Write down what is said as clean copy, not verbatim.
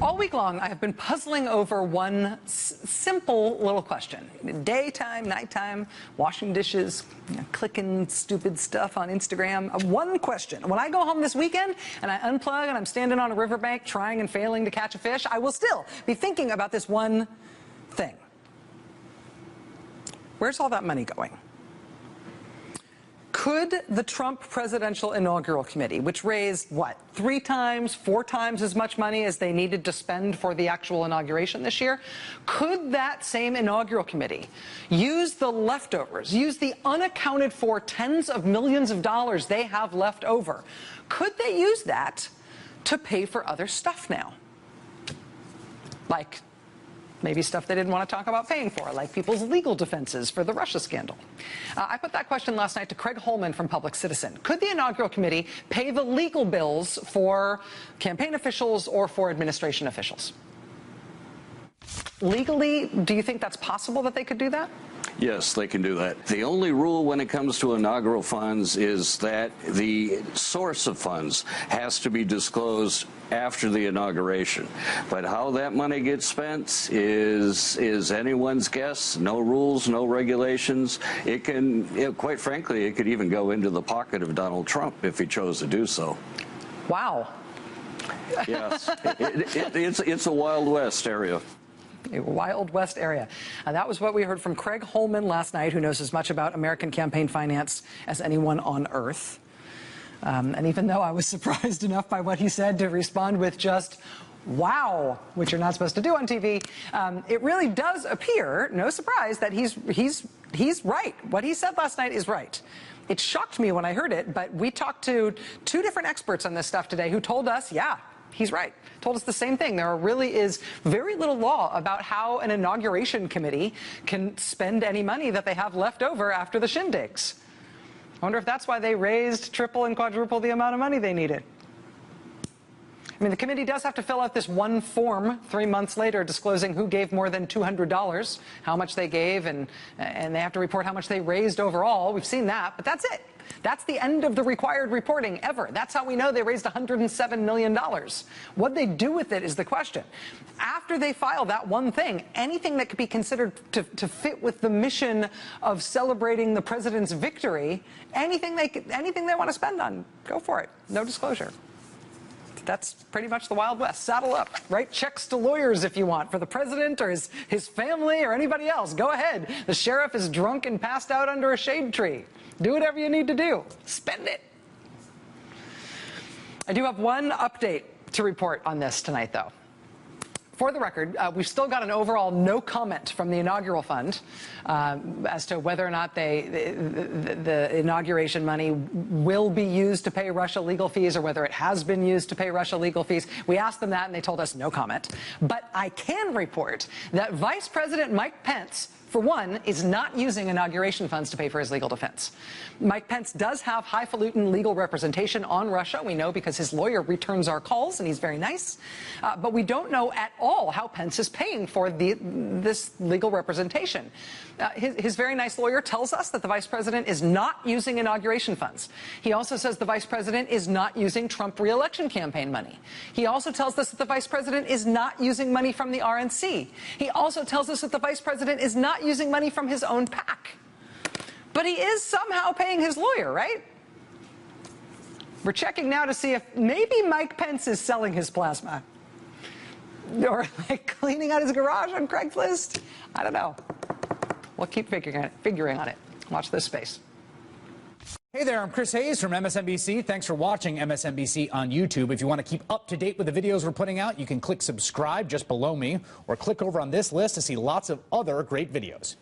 All week long, I have been puzzling over one simple little question. Daytime, nighttime, washing dishes, clicking stupid stuff on Instagram. One question. When I go home this weekend and I unplug and I'm standing on a riverbank trying and failing to catch a fish, I will still be thinking about this one thing. Where's all that money going? Could the Trump Presidential Inaugural Committee, which raised, what, 3 times, 4 times as much money as they needed to spend for the actual inauguration this year, could that same inaugural committee use the leftovers, use the unaccounted for tens of millions of dollars they have left over? Could they use that to pay for other stuff now? Like maybe stuff they didn't want to talk about paying for, like people's legal defenses for the Russia scandal. I put that question last night to Craig Holman from Public Citizen. Could the inaugural committee pay the legal bills for campaign officials or for administration officials? Legally, do you think that's possible that they could do that? Yes, they can do that. The only rule when it comes to inaugural funds is that the source of funds has to be disclosed after the inauguration. But how that money gets spent is anyone's guess. No rules, no regulations. It can, quite frankly, it could even go into the pocket of Donald Trump if he chose to do so. Wow. Yes, it's a Wild West area. A Wild West area. And that was what we heard from Craig Holman last night, who knows as much about American campaign finance as anyone on earth. And even though I was surprised enough by what he said to respond with just, wow, which you're not supposed to do on TV, it really does appear, no surprise, that he's right. What he said last night is right. It shocked me when I heard it, but we talked to 2 different experts on this stuff today who told us, yeah, he's right. Told us the same thing. There really is very little law about how an inauguration committee can spend any money that they have left over after the shindigs. I wonder if that's why they raised triple and quadruple the amount of money they needed. I mean, the committee does have to fill out this one form 3 months later disclosing who gave more than $200, how much they gave, and they have to report how much they raised overall. We've seen that, but that's it. That's the end of the required reporting ever. That's how we know they raised $107 million. What they do with it is the question. After they file that one thing, anything that could be considered to fit with the mission of celebrating the president's victory, anything they want to spend on, go for it. No disclosure. That's pretty much the Wild West. Saddle up. Write checks to lawyers if you want for the president or his family or anybody else. Go ahead. The sheriff is drunk and passed out under a shade tree. Do whatever you need to do. Spend it. I do have one update to report on this tonight, though. For the record, we've still got an overall no comment from the inaugural fund as to whether or not the inauguration money will be used to pay Russia legal fees or whether it has been used to pay Russia legal fees. We asked them that and they told us no comment. But I can report that Vice President Mike Pence, for one, is not using inauguration funds to pay for his legal defense. Mike Pence does have highfalutin legal representation on Russia. We know because his lawyer returns our calls, and he's very nice. But we don't know at all how Pence is paying for this legal representation. His very nice lawyer tells us that the vice president is not using inauguration funds. He also says the vice president is not using Trump re-election campaign money. He also tells us that the vice president is not using money from the RNC. He also tells us that the vice president is not using money from his own PAC. But he is somehow paying his lawyer, right? We're checking now to see if maybe Mike Pence is selling his plasma. Or like cleaning out his garage on Craigslist. I don't know. We'll keep figuring on it. Watch this space. Hey there, I'm Chris Hayes from MSNBC. Thanks for watching MSNBC on YouTube. If you want to keep up to date with the videos we're putting out, you can click subscribe just below me or click over on this list to see lots of other great videos.